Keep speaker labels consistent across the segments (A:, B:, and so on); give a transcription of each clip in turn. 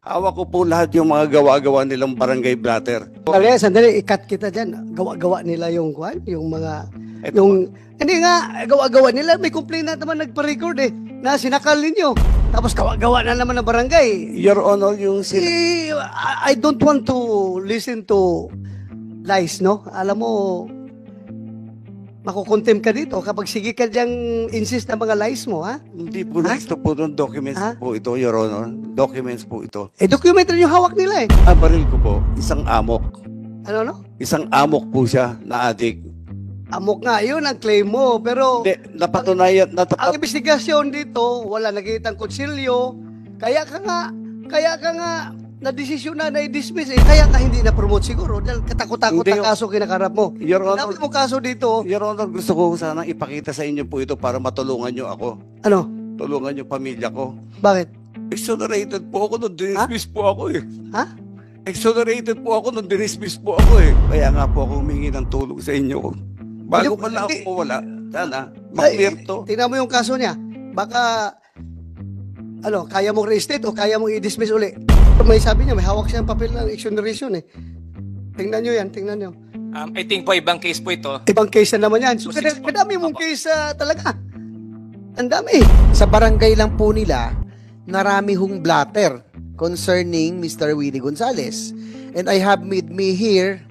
A: Hawak ko po lahat yung mga gawa-gawa nilang barangay blatter.
B: Sandali, ikat kita dyan. Gawa-gawa nila yung kwan, yung mga,
A: Ito
B: hindi nga, gawa-gawa nila. May complaint naman nagpa-record na sinakal ninyo. Tapos gawa-gawa na naman ng barangay.
A: Your Honor, yung
B: I don't want to listen to lies, no? Alam mo, makukontem ka dito kapag sige ka diyang insist na mga lies mo, ha?
A: Hindi po next po ng documents po ito, Your Honor. Documents po ito.
B: Documentary yung hawak nila
A: Ang baril ko po, isang amok.
B: Ano, no?
A: Isang amok po siya na adik.
B: Amok nga, yun ang claim mo. Pero,
A: Hindi, napatunayan,
B: ang investigasyon dito, wala nakikitang konsilyo. Kaya ka nga, na-desisyon na i-dismiss Kaya ka hindi na-promote siguro dahil katakot-takot
A: Hindi,
B: ang kaso kinakarap mo.
A: Your Honor,
B: Dapat mo kaso dito,
A: Your Honor, gusto ko sanang ipakita sa inyo po ito para matulungan nyo ako.
B: ano?
A: Tulungan yung pamilya ko.
B: Bakit?
A: Exonerated po ako nung dinismiss po ako
B: Ha?
A: Exonerated po ako nung dinismiss po ako Kaya nga po ako humingi ng tulong sa inyo. Bago
B: Hindi-
A: man lang ako
B: hindi-
A: mawala, sana, maklear to.
B: Tingnan mo yung kaso niya. Baka, kaya mong reinstate o kaya mong i-dismiss uli. May sabi niya, may hawak siyang papel ng exoneration Tingnan nyo yan, tingnan nyo.
C: I think po ibang case po ito.
B: Ibang case na naman yan. So,
C: So, six po.
B: kadami mong case talaga. Ang dami.
D: Sa barangay lang po nila, narami hong blatter concerning Mr. Willie Gonzales. And I have with me here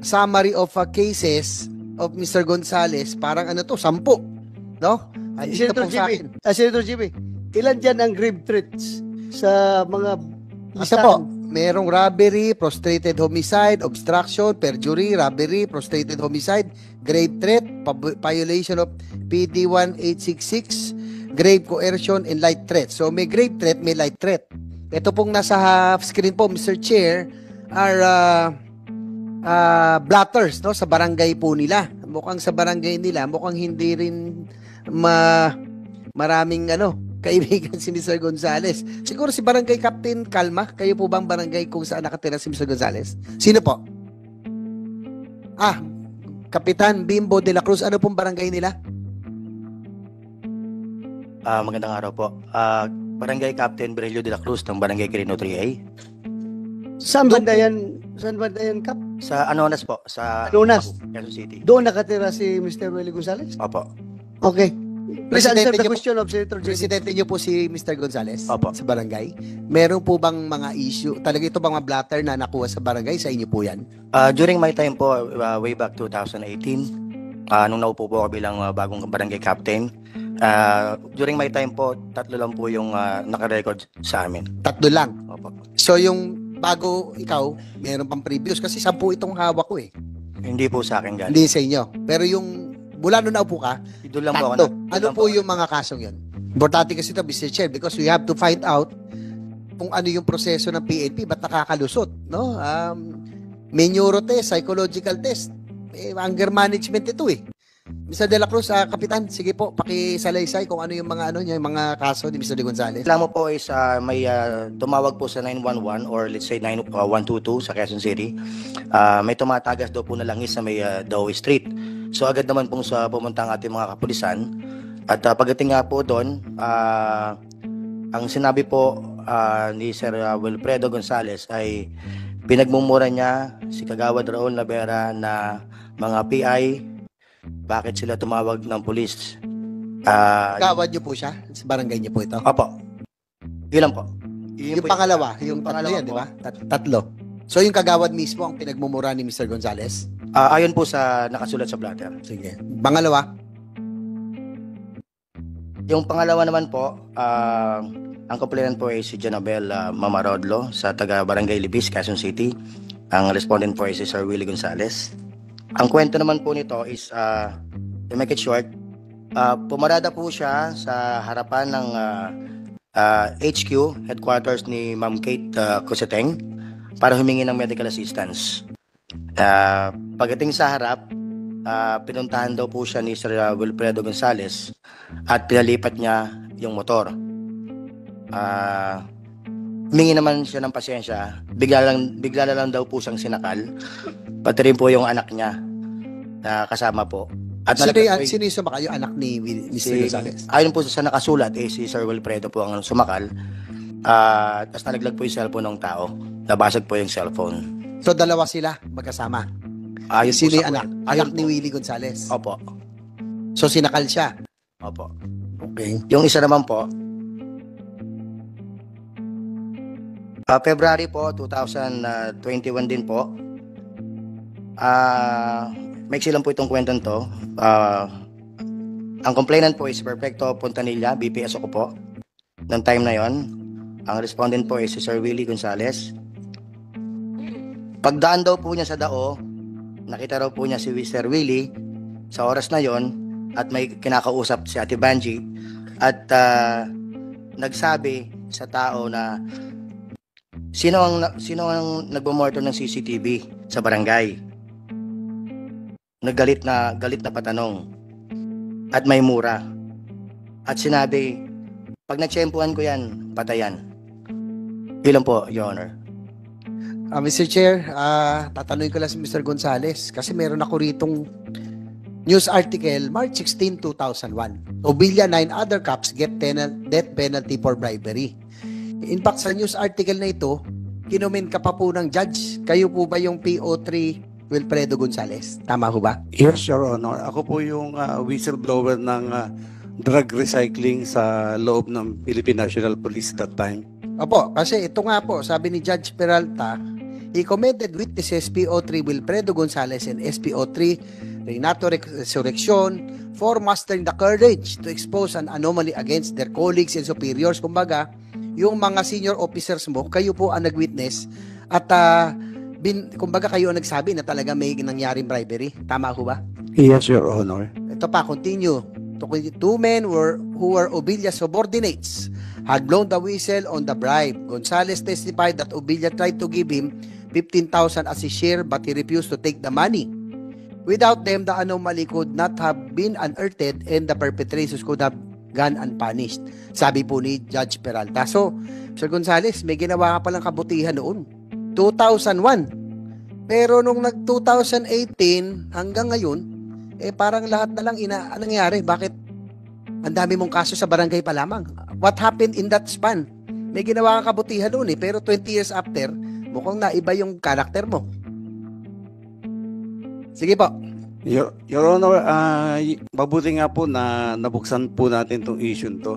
D: summary of cases of Mr. Gonzales. Parang 10, no? Andito
B: Senator
D: po sa
B: GB,
D: akin.
B: Senator GB, ilan dyan ang grave threats sa mga
D: Isa po, merong robbery, prostrated homicide, obstruction, perjury, robbery, prostrated homicide, grave threat, violation of PD 1866, grave coercion, and light threat. So may grave threat, may light threat. Ito pong nasa half screen po, Mr. Chair, are blatters, no, sa barangay po nila. Mukhang sa barangay nila, mukhang hindi rin maraming kaibigan si Mr. Gonzales. Siguro si Barangay Captain Kalma. Kayo po bang barangay kung saan nakatira si Mr. Gonzales? Sino po? Kapitan Bimbo de la Cruz. Ano pong barangay nila?
E: Magandang araw po. Barangay Captain Berelio de la Cruz ng Barangay Quirino 3A.
B: Saan banda yan? Saan banda yan, Kap?
E: Sa Anonas po, sa
B: Anonas.
E: Quezon City.
B: Doon nakatira si Mr. Willie Gonzales?
E: Opo.
B: Okay. Please answer the
D: niyo po-
B: question of Senator GB.
D: Presidente niyo po si Mr. Gonzales
E: Opo.
D: sa barangay. Meron po bang mga issue? Talaga ito bang mga blatter na nakuha sa barangay? Sa inyo po yan?
E: During my time po, way back 2018, nung naupo po ako bilang bagong barangay captain, during my time po, 3 lang po yung nakarecord sa amin.
D: 3 lang.
E: Opo.
D: So yung bago ikaw, meron pang previous kasi 10 itong hawak ko
E: Hindi po sa akin galing.
D: Hindi sa inyo. Pero yung mula nung naupo ka,
E: Doon lang po ako.
D: 3. Ano po yung mga kasong yun? Importante kasi ito, Mr. Chair, because we have to find out kung ano yung proseso ng PNP, ba't nakakalusot, no? May neuro test, psychological test, anger management ito Mr. De La Cruz, Kapitan, sige po, pakisalaysay kung ano yung mga yung mga kaso ni Mr. De Gonzales.
E: Reklamo po is may tumawag po sa 911 or let's say 122 sa Quezon City. May tumatagas daw po na langis sa may Dawe Street. So agad naman pong pumunta ang ating mga kapulisan. At pagdating nga po doon, ang sinabi po ni Sir Wilfredo Gonzales ay pinagmumura niya si Kagawad Raul Navera na mga PI, bakit sila tumawag ng pulis.
D: Gawad niyo po siya? Sa barangay niyo po ito?
E: Opo. Ilan po?
D: Yung pangalawa, yung tatlo
E: pangalawa
D: yan, di
E: po.
D: ba? Tatlo. So yung kagawad mismo ang pinagmumura ni Mr. Gonzales?
E: Ayon po sa nakasulat sa blatter.
D: Sige. Pangalawa?
E: Yung pangalawa naman po, ang complainant po ay si Janabel Mamarodlo sa taga Barangay Libis, Quezon City. Ang respondent po ay si Sir Willie Gonzales. Ang kwento naman po nito is, to make it short, pumarada po siya sa harapan ng HQ, headquarters ni Ma'am Kate Coseteng para humingi ng medical assistance. Pagdating sa harap, pinuntahan daw po siya ni Sir Wilfredo Gonzales at pinalipat niya yung motor. Humingi naman siya ng pasensya. Bigla na lang daw po siyang sinakal. Pati rin po yung anak niya na kasama po. At
D: Sino yung sumakay? Yung anak ni Mr. Gonzales?
E: ayon po sa nakasulat, si Sir Wilfredo po ang sumakal. Tapos nalaglag po yung cellphone ng tao. Nabasag po yung cellphone.
D: So, dalawa sila magkasama.
E: Ayun
D: Sino
E: po
D: yung
E: sa
D: anak?
E: kwento.
D: Anak
E: Ayun
D: ni
E: po.
D: Willie Gonzales.
E: Opo.
D: So, sinakal siya.
E: Opo.
D: Okay.
E: Yung isa naman po, February po, 2021 din po. Maiksi lang po itong kwentong to. Ang complainant po is Perfecto Pontanilla, BPS ako po. Noong time na yon, ang respondent po is si Sir Willie Gonzales. Pagdaan daw po niya sa dao, nakita raw po niya si Sir Willie sa oras na yon at may kinakausap si Ate Banji at nagsabi sa tao na sino ang nagmo-monitor ng CCTV sa barangay. Galit na patanong at may mura at sinabi, pag natsyempuhan ko yan, patayan. Ilan po, Your Honor?
D: Mr. Chair, tatanungin ko lang si Mr. Gonzales kasi meron ako ritong news article, March 16, 2001. Obilya 9 other cops get death penalty for bribery. In fact, sa news article na ito, kinomen ka pa po ng judge. Kayo po ba yung PO3 Wilfredo Gonzales? Tama ho ba?
A: Yes, Your Honor. Ako po yung whistleblower ng drug recycling sa loob ng Philippine National Police that time.
D: Opo, kasi ito nga po, sabi ni Judge Peralta, he commended witnesses PO3 Wilfredo Gonzales and SPO3 Renato Resurrection for mastering the courage to expose an anomaly against their colleagues and superiors. Kumbaga, yung mga senior officers mo, kayo po ang nag-witness at kumbaga kayo ang nagsabi na talaga may nangyaring bribery. Tama ho ba?
A: Yes, Your Honor.
D: Ito pa, continue. Two men who were Obilya subordinates had blown the whistle on the bribe. Gonzales testified that Obilya tried to give him 15,000 as his share but he refused to take the money. Without them, the anomaly could not have been unearthed and the perpetrators could have gone unpunished. Sabi po ni Judge Peralta. So, Sir Gonzales, may ginawa ka palang kabutihan noon. 2001. Pero nung nag-2018 hanggang ngayon, parang lahat na lang nangyari. Bakit ang dami mong kaso sa barangay pa lamang? What happened in that span? May ginawa kang kabutihan noon pero 20 years after, mukhang naiba yung karakter mo. Sige po.
A: Your Honor, mabuti nga po na nabuksan po natin itong issue to.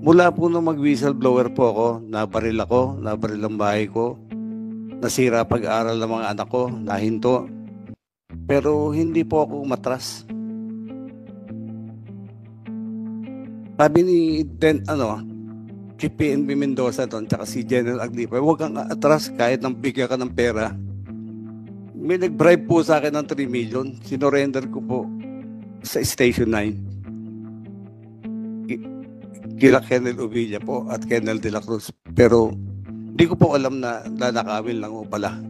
A: Mula po nung mag-whistleblower po ako, nabaril ang bahay ko, nasira pag-aaral ng mga anak ko, nahinto. Pero hindi po ako umatras. Sabi ni Chief PNP Mendoza doon, tsaka si General Aglipa, huwag kang atras kahit nang bigyan ka ng pera. May nag-bribe po sa akin ng 3 million. Sinorender ko po sa Station 9. Kila Colonel Uvilla po at Colonel De La Cruz. Pero hindi ko po alam na nanakawin lang po pala.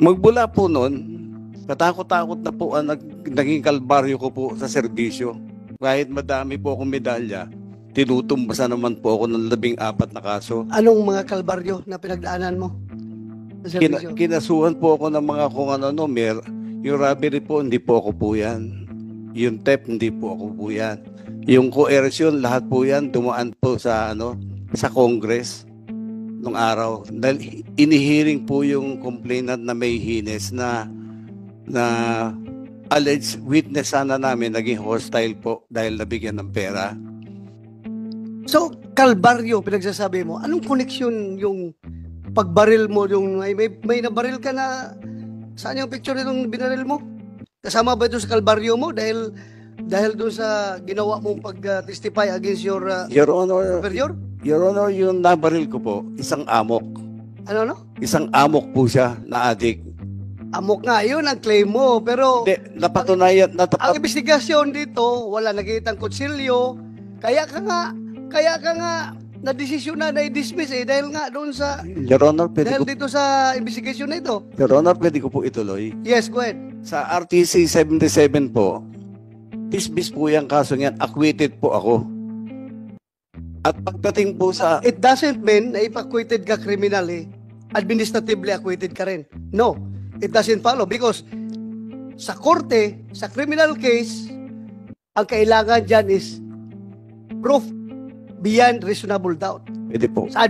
A: Magbula po noon, katakot-takot na po ang naging kalbaryo ko po sa serbisyo. Kahit madami po akong medalya, tinutumbasa naman po ako ng 14 na kaso.
B: Anong mga kalbaryo na pinagdaanan mo? Sa serbisyo?
A: Kinasuhan po ako ng mga kung ano, yung robbery po, hindi po ako po yan. Yung theft, hindi po ako po yan. Yung coercion, lahat po yan, dumaan po sa Congress nung araw. Dahil inihiring po yung complainant na may hines na alleged witness sana namin naging hostile po dahil nabigyan ng pera.
B: So, kalbaryo, pinagsasabi mo, anong connection yung pagbaril mo, yung may nabaril ka na, saan yung picture nitong binaril mo? Kasama ba ito sa kalbaryo mo dahil doon sa ginawa mong pag-testify against your
A: Your Honor,
B: superior?
A: Your Honor, yung nabaril ko po, isang amok.
B: Ano?
A: Isang amok po siya na adik.
B: Amok nga, yun ang claim mo. Pero
A: Hindi, napatunayan,
B: ang investigasyon dito, wala nakikitang kutsilyo. Kaya ka nga na-desisyon na i-dismiss dahil nga doon sa
A: Your Honor,
B: dahil dito sa investigasyon na ito.
A: Your Honor, pwede ko po ituloy.
B: Yes, go ahead.
A: Sa RTC 77 po, dismiss po yung kaso niyan, acquitted po ako. At pagdating po sa...
B: It doesn't mean na if-acquitted ka criminally, administratively acquitted ka rin. No, it doesn't follow because sa korte, sa criminal case, ang kailangan dyan is proof beyond reasonable doubt.
A: Pwede po.
B: Sa